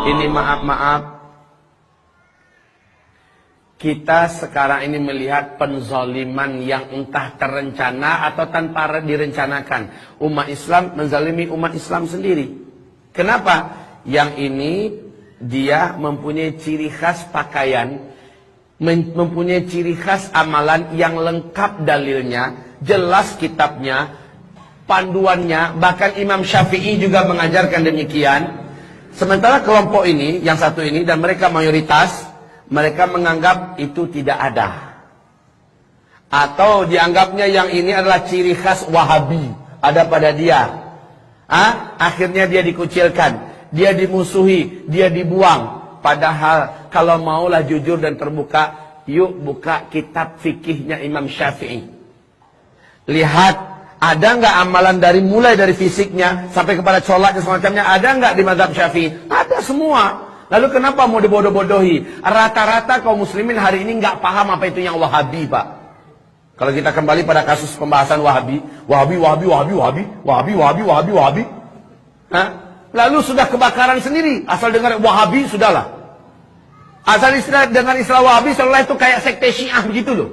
Ini maaf-maaf, kita sekarang ini melihat penzaliman yang entah terencana atau tanpa direncanakan. Umat Islam menzalimi umat Islam sendiri. Kenapa? Yang ini dia mempunyai ciri khas pakaian, mempunyai ciri khas amalan yang lengkap dalilnya, jelas kitabnya, panduannya, bahkan Imam Syafi'i juga mengajarkan demikian. Sementara kelompok ini, yang satu ini, dan mereka mayoritas, mereka menganggap itu tidak ada. Atau dianggapnya yang ini adalah ciri khas Wahabi, ada pada dia. Akhirnya dia dikucilkan, dia dimusuhi, dia dibuang. Padahal kalau maulah jujur dan terbuka, yuk buka kitab fikihnya Imam Syafi'i. Lihat, ada nggak amalan mulai dari fisiknya sampai kepada sholat dan semacamnya, ada nggak di mazhab Syafi'i? Ada semua. Lalu kenapa mau dibodoh-bodohi? Rata-rata kaum muslimin hari ini nggak paham apa itu yang Wahabi, Pak. Kalau kita kembali pada kasus pembahasan Wahabi. Lalu sudah kebakaran sendiri. Asal dengar Wahabi, sudahlah. Asal dengan istilah Wahabi, seolah itu kayak sekte Syiah begitu loh.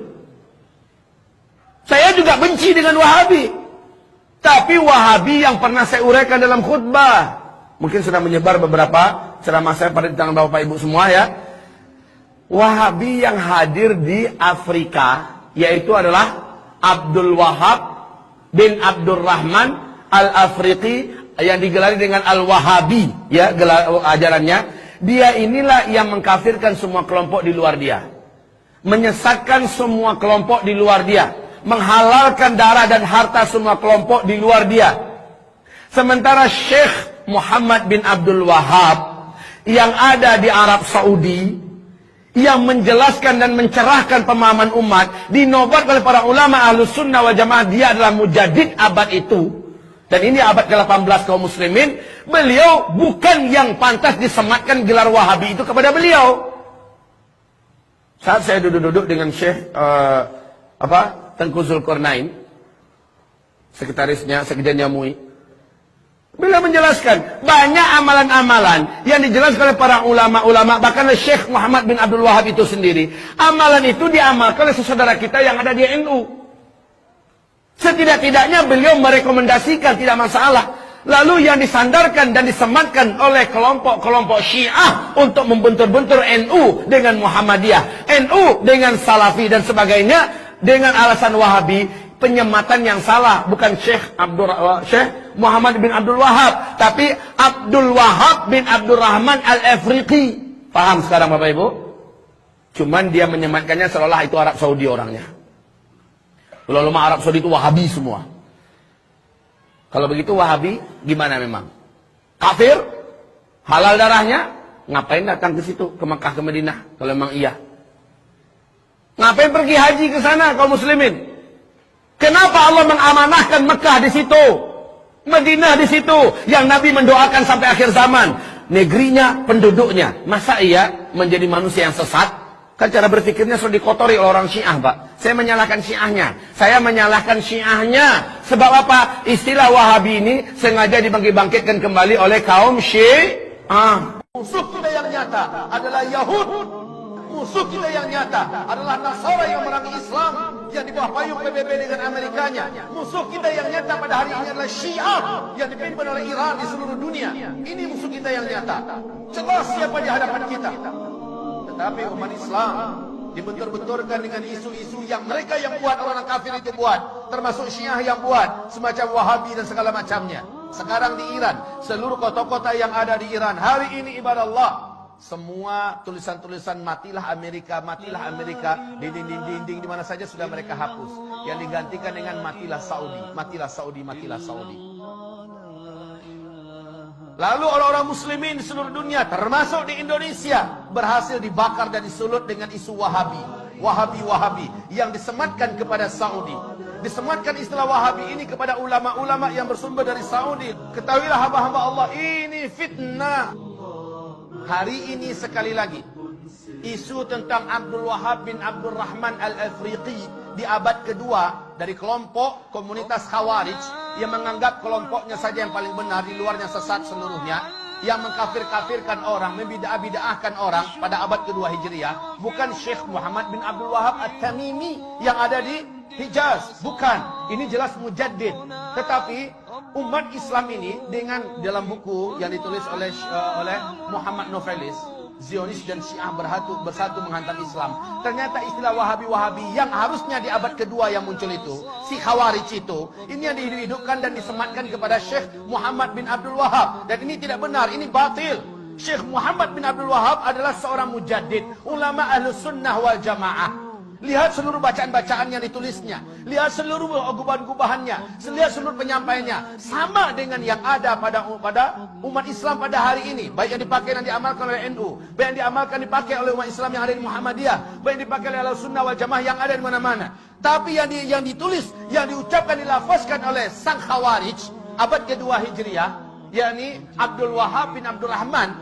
Saya juga benci dengan Wahabi. Tapi Wahabi yang pernah saya uraikan dalam khutbah, mungkin sudah menyebar beberapa ceramah saya pada di tangan Bapak Ibu semua ya. Wahabi yang hadir di Afrika, yaitu adalah Abdul Wahab bin Abdurrahman Al-Afriqi, yang digelari dengan Al-Wahabi, ya, ajarannya. Dia inilah yang mengkafirkan semua kelompok di luar dia, menyesatkan semua kelompok di luar dia, menghalalkan darah dan harta semua kelompok di luar dia. Sementara Syekh Muhammad bin Abdul Wahab yang ada di Arab Saudi, yang menjelaskan dan mencerahkan pemahaman umat, dinobat oleh para ulama Ahlus Sunnah wal Jamaah, dia adalah mujaddid abad itu. Dan ini abad ke-18 kaum muslimin. Beliau bukan yang pantas disematkan gelar Wahabi itu kepada beliau. Saat saya duduk-duduk dengan Syekh Tengku Zulkarnain, sekretarisnya, sekjennya MUI, beliau menjelaskan banyak amalan-amalan yang dijelaskan oleh para ulama-ulama, bahkan oleh Syekh Muhammad bin Abdul Wahab itu sendiri. Amalan itu diamalkan oleh saudara kita yang ada di NU. Setidak-tidaknya beliau merekomendasikan, tidak masalah. Lalu yang disandarkan dan disematkan oleh kelompok-kelompok Syiah untuk membentur-bentur NU dengan Muhammadiyah, NU dengan Salafi dan sebagainya, dengan alasan Wahabi, penyematan yang salah. Bukan Syekh Muhammad bin Abdul Wahab, tapi Abdul Wahab bin Abdurrahman Al-Afriqi. Paham sekarang Bapak Ibu? Cuman dia menyematkannya seolah itu Arab Saudi orangnya. Ulama Arab Saudi itu Wahabi semua. Kalau begitu Wahabi gimana memang? Kafir? Halal darahnya? Ngapain datang ke situ, ke Mekah, ke Madinah? Kalau memang iya. Ngapain pergi haji ke sana kaum muslimin? Kenapa Allah mengamanahkan Mekah di situ, Madinah di situ, yang Nabi mendoakan sampai akhir zaman, negerinya, penduduknya? Masa iya menjadi manusia yang sesat? Kan cara berpikirnya sudah dikotori oleh orang Syiah, Pak. Saya menyalahkan Syiahnya. Saya menyalahkan Syiahnya. Sebab apa? Istilah Wahabi ini sengaja dibangkit-bangkitkan kembali oleh kaum Syiah. Musuh kita yang nyata adalah Yahud. Musuh kita yang nyata adalah Nasara yang memerangi Islam, yang di bawah payung PBB dengan Amerikanya. Musuh kita yang nyata pada hari ini adalah Syiah, yang dipimpin oleh Iran di seluruh dunia. Ini musuh kita yang nyata. Jelas siapa di hadapan kita. Tetapi umat Islam dibentur-benturkan dengan isu-isu yang mereka yang buat, orang kafir itu buat, termasuk Syiah yang buat, semacam Wahabi dan segala macamnya. Sekarang di Iran, seluruh kota-kota yang ada di Iran hari ini, ibadah Allah, semua tulisan-tulisan matilah Amerika, di dinding-dinding di mana saja sudah mereka hapus. Yang digantikan dengan matilah Saudi, matilah Saudi, matilah Saudi. Lalu orang-orang muslimin di seluruh dunia, termasuk di Indonesia, berhasil dibakar dan disulut dengan isu Wahabi. Wahabi yang disematkan kepada Saudi. Disematkan istilah Wahabi ini kepada ulama-ulama yang bersumber dari Saudi. Ketahuilah hamba-hamba Allah, ini fitnah. Hari ini sekali lagi, isu tentang Abdul Wahab bin Abdurrahman Al-Afriqi di abad kedua dari kelompok komunitas Khawarij yang menganggap kelompoknya saja yang paling benar, di luarnya sesat seluruhnya. yang mengkafir-kafirkan orang, membidah-bidahkan orang pada abad kedua Hijriah bukan Syekh Muhammad bin Abdul Wahab At-Tamimi yang ada di Hijaz, bukan. Ini jelas mujaddid. Tetapi umat Islam ini dengan dalam buku yang ditulis oleh Muhammad Novelis, Zionis dan Syiah bersatu menghantam Islam. Ternyata istilah Wahabi-Wahabi yang harusnya di abad kedua yang muncul itu, si Khawarij itu, ini yang dihidupkan dan disematkan kepada Syekh Muhammad bin Abdul Wahab. Dan ini tidak benar, ini batil. Syekh Muhammad bin Abdul Wahab adalah seorang mujaddid, ulama Ahlus Sunnah wal Jamaah. Lihat seluruh bacaan-bacaan yang ditulisnya, lihat seluruh gubahan-gubahannya, lihat seluruh penyampaiannya, sama dengan yang ada pada umat Islam pada hari ini, baik yang dipakai dan diamalkan oleh NU, baik yang diamalkan dipakai oleh umat Islam yang ada di Muhammadiyah, baik yang dipakai oleh Ahlussunnah wal Jamaah yang ada di mana-mana. Tapi yang ditulis, yang diucapkan, dilafazkan oleh sang Khawarij abad kedua Hijriah, yakni Abdul Wahab bin Abdul Rahman,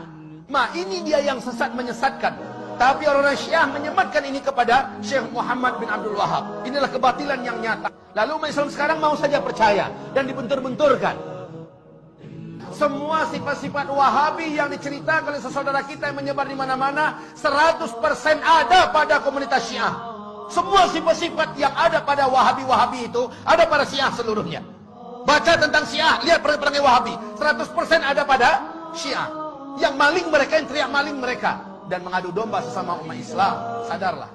ini dia yang sesat menyesatkan. Tapi orang-orang Syiah menyematkan ini kepada Syekh Muhammad bin Abdul Wahab. Inilah kebatilan yang nyata. Lalu umat Islam sekarang mau saja percaya dan dibentur-benturkan. Semua sifat-sifat Wahabi yang diceritakan oleh saudara kita yang menyebar di mana-mana 100% ada pada komunitas Syiah. Semua sifat-sifat yang ada pada Wahabi-Wahabi itu ada pada Syiah seluruhnya. Baca tentang Syiah, lihat perang-perang Wahabi, 100% ada pada Syiah. Yang maling mereka, yang teriak maling mereka dan mengadu domba sesama umat Islam. Sadarlah.